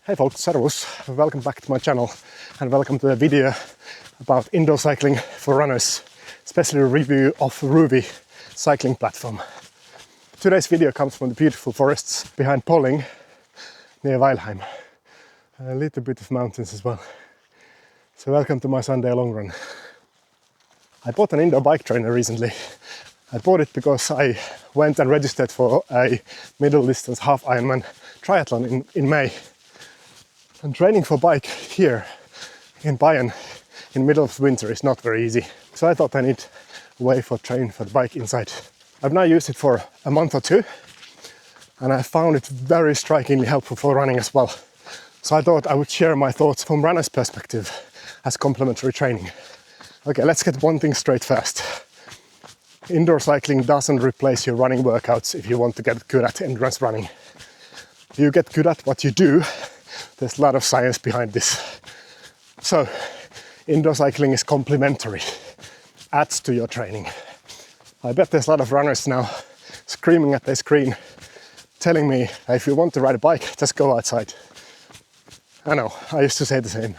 Hey folks, Servus. Welcome back to my channel and welcome to a video about indoor cycling for runners, especially a review of Rouvy cycling platform. Today's video comes from the beautiful forests behind Polling near Weilheim. A little bit of mountains as well. So welcome to my Sunday long run. I bought an indoor bike trainer recently. I bought it because I went and registered for a middle distance half Ironman triathlon in May. And training for bike here in Bayern in the middle of winter is not very easy. So I thought I need a way for training for the bike inside. I've now used it for a month or two and I found it very strikingly helpful for running as well. So I thought I would share my thoughts from runner's perspective as complementary training. Okay, let's get one thing straight first. Indoor cycling doesn't replace your running workouts if you want to get good at endurance running. You get good at what you do. There's a lot of science behind this. So, indoor cycling is complementary, adds to your training. I bet there's a lot of runners now screaming at their screen, telling me that if you want to ride a bike, just go outside. I know, I used to say the same,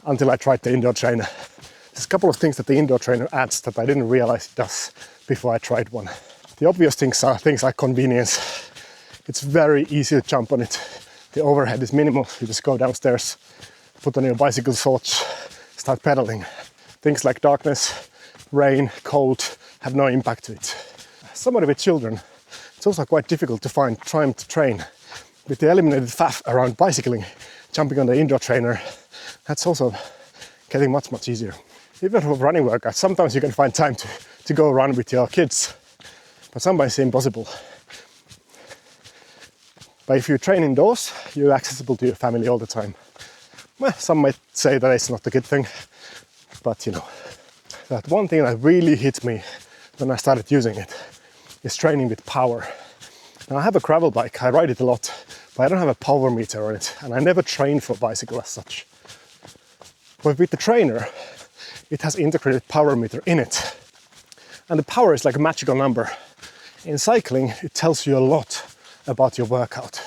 until I tried the indoor trainer. There's a couple of things that the indoor trainer adds that I didn't realize it does before I tried one. The obvious things are things like convenience. It's very easy to jump on it. The overhead is minimal. You just go downstairs, put on your bicycle shorts, start pedaling. Things like darkness, rain, cold have no impact to it. Somebody with children, it's also quite difficult to find time to train. With the eliminated faff around bicycling, jumping on the indoor trainer, that's also getting much easier. Even for running workouts, sometimes you can find time to go run with your kids, but sometimes it's impossible. But if you train indoors, you're accessible to your family all the time. Well, some might say that it's not a good thing, but you know, that one thing that really hit me when I started using it is training with power. Now I have a gravel bike, I ride it a lot, but I don't have a power meter on it, and I never train for a bicycle as such. But with the trainer, it has integrated power meter in it. And the power is like a magical number. In cycling, it tells you a lot about your workout.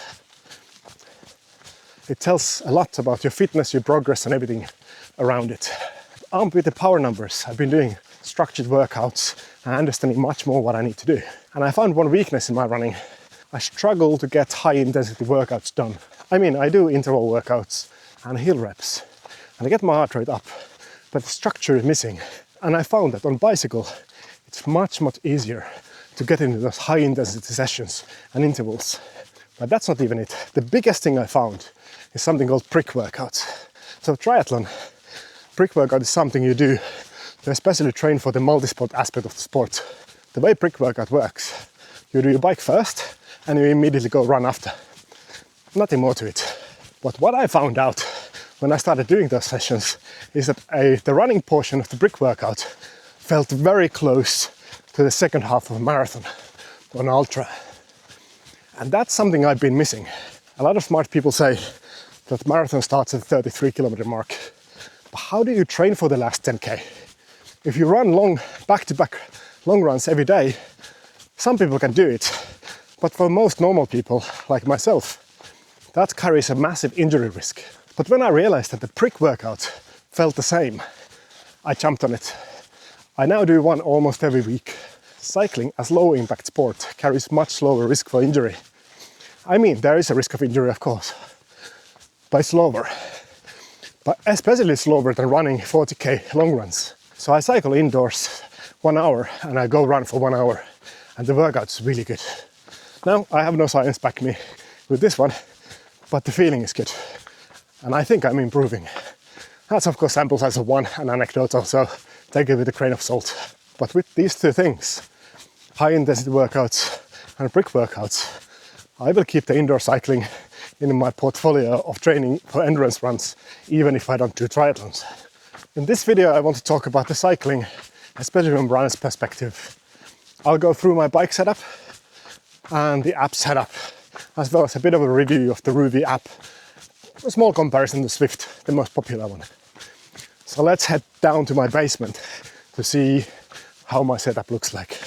It tells a lot about your fitness, your progress and everything around it. Armed with the power numbers, I've been doing structured workouts and understanding much more what I need to do. And I found one weakness in my running. I struggle to get high intensity workouts done. I mean, I do interval workouts and hill reps and I get my heart rate up, but the structure is missing. And I found that on bicycle, it's much easier to get into those high intensity sessions and intervals. But that's not even it. The biggest thing I found is something called brick workouts. So triathlon, brick workout is something you do to especially train for the multi-sport aspect of the sport. The way brick workout works, you do your bike first and you immediately go run after. Nothing more to it. But what I found out when I started doing those sessions is that the running portion of the brick workout felt very close to the second half of a marathon or an ultra. And that's something I've been missing. A lot of smart people say that marathon starts at the 33-kilometer mark. But how do you train for the last 10K? If you run long, back-to-back long runs every day, some people can do it. But for most normal people, like myself, that carries a massive injury risk. But when I realized that the brick workout felt the same, I jumped on it. I now do one almost every week. Cycling as low impact sport carries much lower risk for injury. I mean, there is a risk of injury, of course, but it's lower. But especially slower than running 40k long runs. So I cycle indoors 1 hour and I go run for 1 hour and the workout's really good. Now, I have no science backing me with this one, but the feeling is good. And I think I'm improving. That's of course sample size of one and anecdotal, so take it with a grain of salt. But with these two things, high intensity workouts and brick workouts, I will keep the indoor cycling in my portfolio of training for endurance runs, even if I don't do triathlons. In this video, I want to talk about the cycling, especially from a runner's perspective. I'll go through my bike setup and the app setup, as well as a bit of a review of the Rouvy app. A small comparison to Swift, the most popular one. So let's head down to my basement to see how my setup looks like.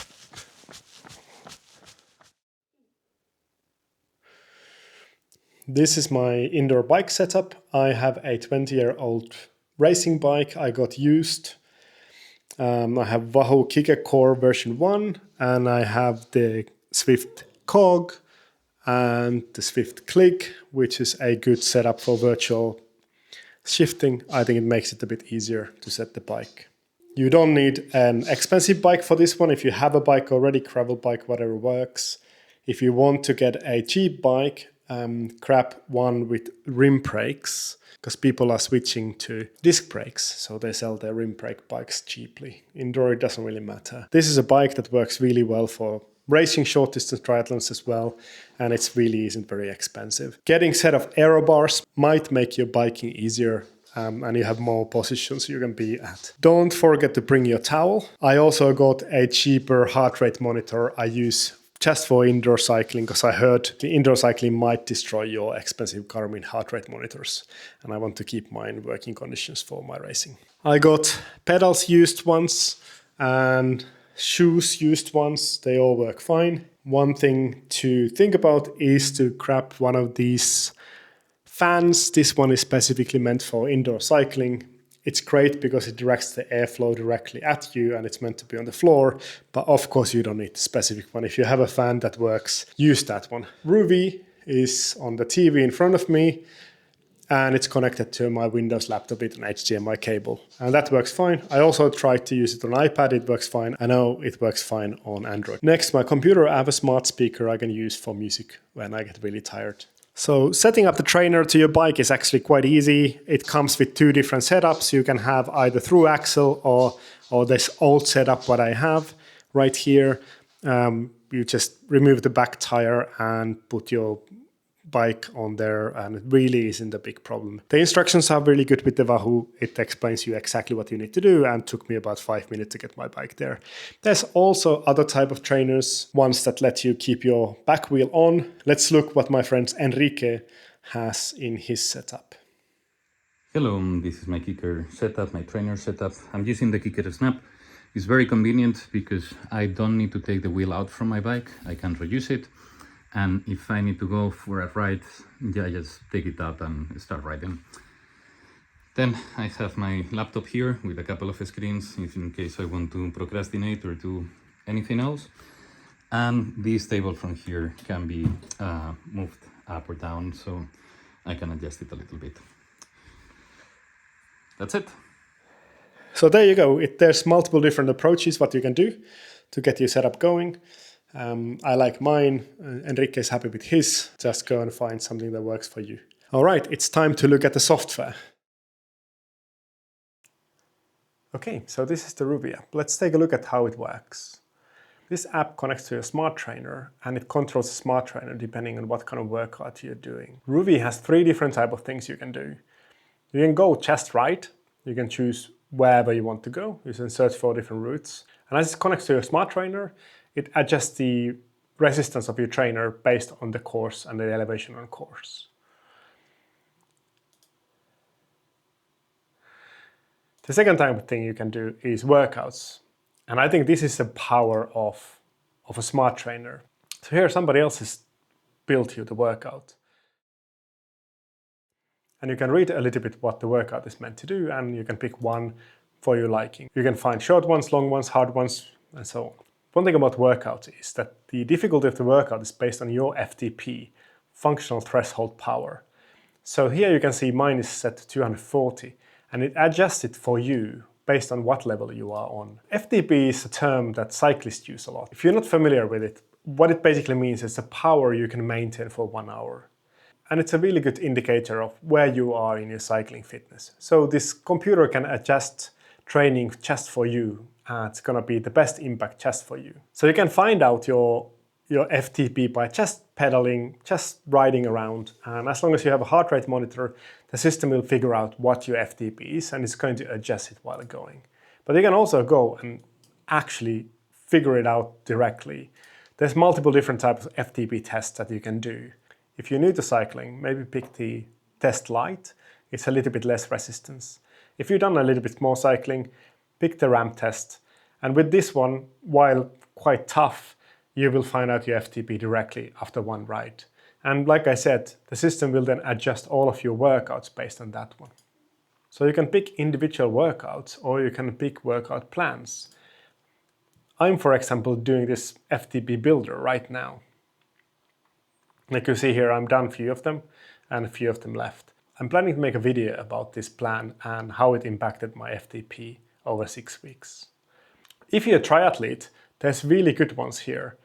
This is my indoor bike setup. I have a 20-year-old racing bike I got used. I have Wahoo Kicker Core version 1, and I have the Swift Cog and the Swift Click, which is a good setup for virtual shifting. I think it makes it a bit easier to set the bike. You don't need an expensive bike for this one. If you have a bike already, gravel bike, whatever works. If you want to get a cheap bike, grab one with rim brakes, because people are switching to disc brakes, so they sell their rim brake bikes cheaply. Indoor, it doesn't really matter. This is a bike that works really well for racing short distance triathlons as well, and it really isn't very expensive. Getting set of aero bars might make your biking easier, and you have more positions you can be at. Don't forget to bring your towel. I also got a cheaper heart rate monitor I use just for indoor cycling, because I heard the indoor cycling might destroy your expensive Garmin heart rate monitors, and I want to keep mine in working conditions for my racing. I got pedals used once and shoes used once. They all work fine. One thing to think about is to grab one of these fans. This one is specifically meant for indoor cycling. It's great because it directs the airflow directly at you, and it's meant to be on the floor. But of course, you don't need the specific one. If you have a fan that works, use that one. Rouvy is on the TV in front of me, and it's connected to my Windows laptop with an HDMI cable. And that works fine. I also tried to use it on iPad. It works fine. I know it works fine on Android. Next, my computer, I have a smart speaker I can use for music when I get really tired. So setting up the trainer to your bike is actually quite easy. It comes with 2 different setups. You can have either through axle or this old setup what I have right here. You just remove the back tire and put your bike on there, and it really isn't a big problem. The instructions are really good with the Wahoo. It explains you exactly what you need to do, and took me about 5 minutes to get my bike there. There's also other type of trainers, ones that let you keep your back wheel on. Let's look what my friend Enrique has in his setup. Hello, this is my Kicker setup, my trainer setup. I'm using the Kicker Snap. It's very convenient because I don't need to take the wheel out from my bike. I can reuse it. And if I need to go for a ride, I just take it out and start riding. Then I have my laptop here with a couple of screens if in case I want to procrastinate or do anything else. And this table from here can be moved up or down, so I can adjust it a little bit. That's it. So there you go. There's multiple different approaches what you can do to get your setup going. I like mine. Enrique is happy with his. Just go and find something that works for you. All right, it's time to look at the software. Okay, so this is the Rouvy app. Let's take a look at how it works. This app connects to your smart trainer, and it controls the smart trainer depending on what kind of workout you're doing. Rouvy has 3 different types of things you can do. You can go chest right. You can choose wherever you want to go. You can search for different routes. And as it connects to your smart trainer, it adjusts the resistance of your trainer based on the course and the elevation on course. The second type of thing you can do is workouts. And I think this is the power of a smart trainer. So here somebody else has built you the workout. And you can read a little bit what the workout is meant to do, and you can pick one for your liking. You can find short ones, long ones, hard ones, and so on. One thing about workouts is that the difficulty of the workout is based on your FTP, functional threshold power. So here you can see mine is set to 240, and it adjusts it for you based on what level you are on. FTP is a term that cyclists use a lot. If you're not familiar with it, what it basically means is the power you can maintain for 1 hour. And it's a really good indicator of where you are in your cycling fitness. So this computer can adjust training just for you, and it's gonna be the best impact just for you. So you can find out your FTP by just pedaling, just riding around. And as long as you have a heart rate monitor, the system will figure out what your FTP is, and it's going to adjust it while going. But you can also go and actually figure it out directly. There's multiple different types of FTP tests that you can do. If you're new to cycling, maybe pick the Test Lite. It's a little bit less resistance. If you've done a little bit more cycling, pick the ramp test. And with this one, while quite tough, you will find out your FTP directly after one ride. And like I said, the system will then adjust all of your workouts based on that one. So you can pick individual workouts or you can pick workout plans. I'm, for example, doing this FTP builder right now. Like you see here, I'm done a few of them and a few of them left. I'm planning to make a video about this plan and how it impacted my FTP over 6 weeks. If you're a triathlete, there's really good ones here.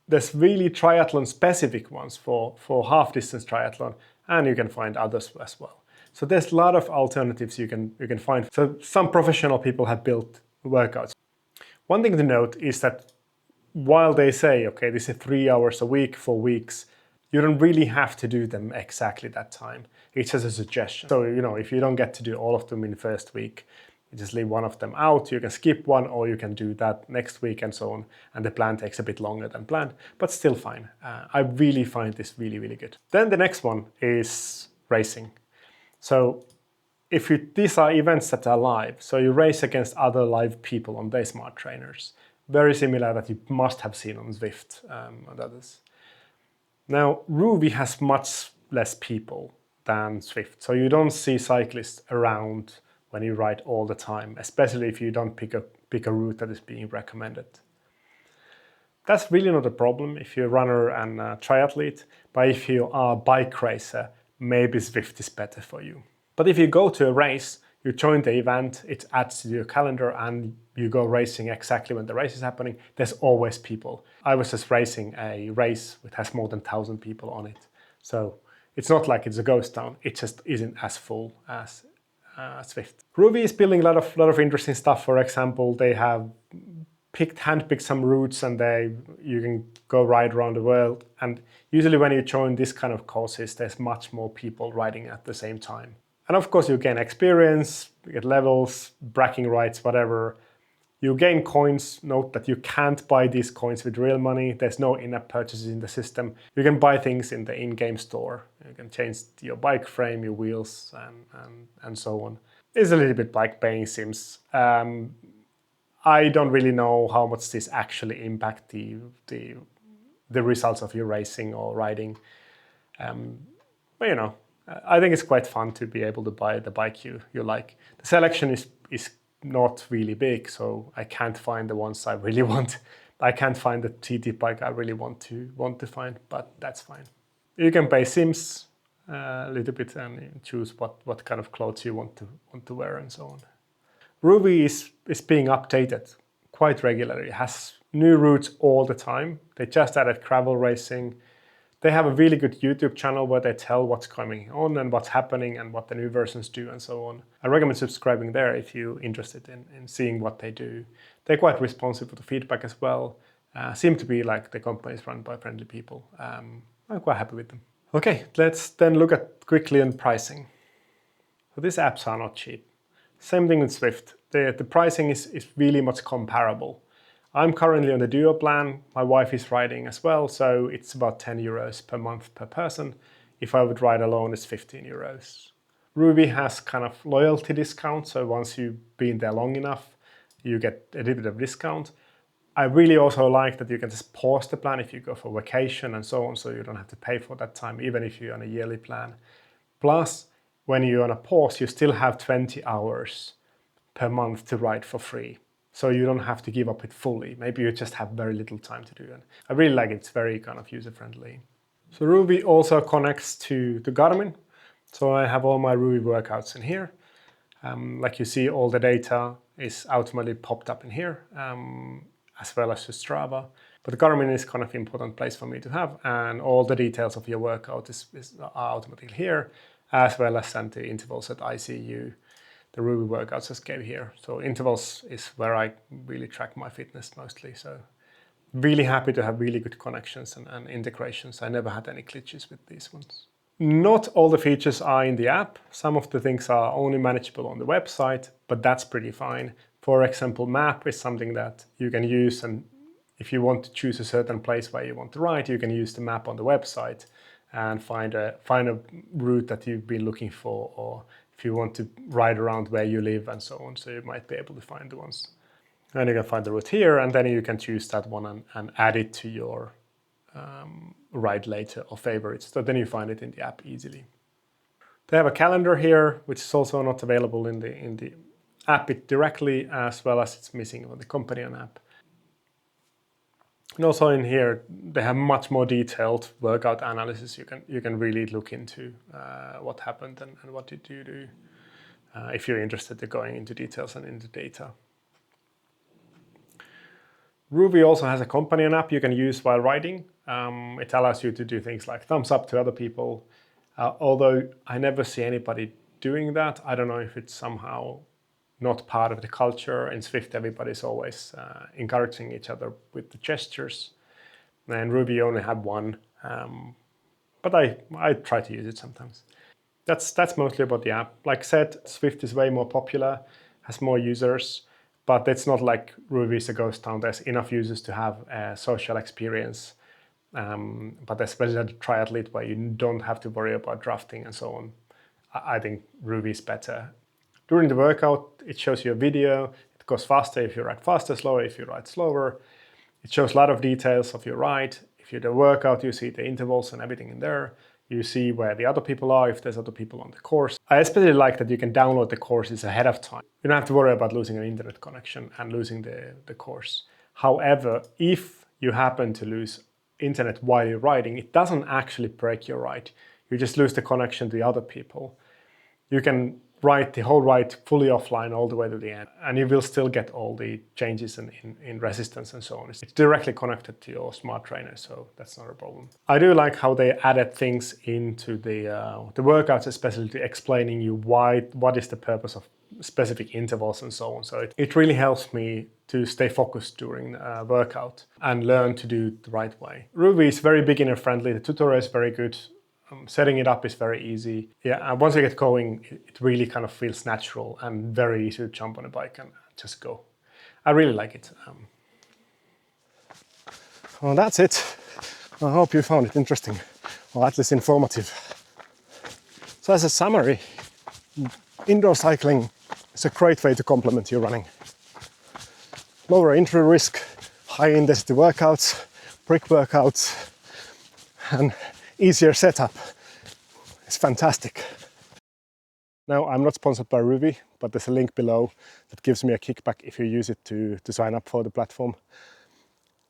There's really triathlon specific ones for half distance triathlon, and you can find others as well. So there's a lot of alternatives you can find. So some professional people have built workouts. One thing to note is that while they say, okay, this is 3 hours a week for weeks, you don't really have to do them exactly that time. It's just a suggestion. So, if you don't get to do all of them in the first week, you just leave one of them out. You can skip one or you can do that next week and so on. And the plan takes a bit longer than planned, but still fine. I really find this really, really good. Then the next one is racing. So these are events that are live, so you race against other live people on their smart trainers. Very similar that you must have seen on Zwift and others. Now, Rouvy has much less people than Zwift, so you don't see cyclists around when you ride all the time, especially if you don't pick a route that is being recommended. That's really not a problem if you're a runner and a triathlete, but if you are a bike racer, maybe Zwift is better for you. But if you go to a race, you join the event, it adds to your calendar and you go racing exactly when the race is happening, there's always people. I was just racing a race which has more than 1,000 people on it. So it's not like it's a ghost town, it just isn't as full as Zwift. Rouvy is building a lot of interesting stuff. For example, they have handpicked some routes and you can go ride around the world. And usually when you join this kind of courses, there's much more people riding at the same time. And of course you gain experience, you get levels, bragging rights, whatever. You gain coins. Note that you can't buy these coins with real money. There's no in-app purchases in the system. You can buy things in the in-game store. You can change your bike frame, your wheels, and so on. It's a little bit like paying Sims. I don't really know how much this actually impact the results of your racing or riding. But I think it's quite fun to be able to buy the bike you like. The selection is not really big, so I can't find the ones I really want. I can't find the TT bike I really want to find, but that's fine. You can pay Sims a little bit and choose what kind of clothes you want to wear and so on. Rouvy is being updated quite regularly. It has new routes all the time. They just added gravel racing. They have a really good YouTube channel where they tell what's coming on and what's happening and what the new versions do and so on. I recommend subscribing there if you're interested in seeing what they do. They're quite responsive to feedback as well. Seem to be like the company is run by friendly people. I'm quite happy with them. Okay, let's then look at quickly on pricing. So these apps are not cheap. Same thing with Zwift. The pricing is really much comparable. I'm currently on the Duo plan. My wife is riding as well, so it's about 10 euros per month per person. If I would ride alone, it's 15 euros. Rouvy has kind of loyalty discount, so once you've been there long enough, you get a little bit of discount. I really also like that you can just pause the plan if you go for vacation and so on, so you don't have to pay for that time, even if you're on a yearly plan. Plus, when you're on a pause, you still have 20 hours per month to ride for free. So you don't have to give up it fully. Maybe you just have very little time to do it. I really like it. It's very kind of user-friendly. So Rouvy also connects to Garmin. So I have all my Rouvy workouts in here. Like you see, all the data is automatically popped up in here, as well as to Strava. But Garmin is kind of an important place for me to have, and all the details of your workout are automatically here, as well as sent the intervals that I see you. The Rouvy workouts just gave here. So intervals is where I really track my fitness mostly. So really happy to have really good connections and integrations. I never had any glitches with these ones. Not all the features are in the app. Some of the things are only manageable on the website, but that's pretty fine. For example, map is something that you can use, and if you want to choose a certain place where you want to ride, you can use the map on the website and find a route that you've been looking for, or if you want to ride around where you live and so on, so you might be able to find the ones. And you can find the route here, and then you can choose that one and add it to your ride later or favorites. So then you find it in the app easily. They have a calendar here, which is also not available in the app directly, as well as it's missing on the companion app. And also in here, they have much more detailed workout analysis. You can really look into what happened and what did you do if you're interested in going into details and into data. Rouvy also has a companion app you can use while riding. It allows you to do things like thumbs up to other people. Although I never see anybody doing that. I don't know if it's somehow not part of the culture. In Swift, everybody's always encouraging each other with the gestures. And Rouvy only had one, but I try to use it sometimes. That's mostly about the app. Like I said, Swift is way more popular, has more users, but it's not like Rouvy is a ghost town. There's enough users to have a social experience, but especially the triathlete where you don't have to worry about drafting and so on. I think Rouvy is better. During the workout, it shows you a video. It goes faster if you ride faster, slower if you ride slower. It shows a lot of details of your ride. If you do a workout, you see the intervals and everything in there. You see where the other people are, if there's other people on the course. I especially like that you can download the courses ahead of time. You don't have to worry about losing an internet connection and losing the course. However, if you happen to lose internet while you're riding, it doesn't actually break your ride. You just lose the connection to the other people. You can ride the whole ride fully offline all the way to the end, and you will still get all the changes in resistance and so on. It's directly connected to your smart trainer, so that's not a problem. I do like how they added things into the workouts, especially explaining you what is the purpose of specific intervals and so on. So it really helps me to stay focused during the workout and learn to do it the right way. Rouvy is very beginner friendly. The tutorial is very good. Setting it up is very easy. Yeah, and once you get going, it really kind of feels natural and very easy to jump on a bike and just go. I really like it. Well, that's it. I hope you found it interesting, or at least informative. So as a summary, indoor cycling is a great way to complement your running. Lower injury risk, high intensity workouts, brick workouts, and easier setup. It's fantastic. Now, I'm not sponsored by Rouvy, but there's a link below that gives me a kickback if you use it to sign up for the platform.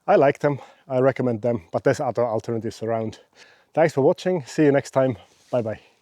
I like them, I recommend them, but there's other alternatives around. Thanks for watching, see you next time, bye bye.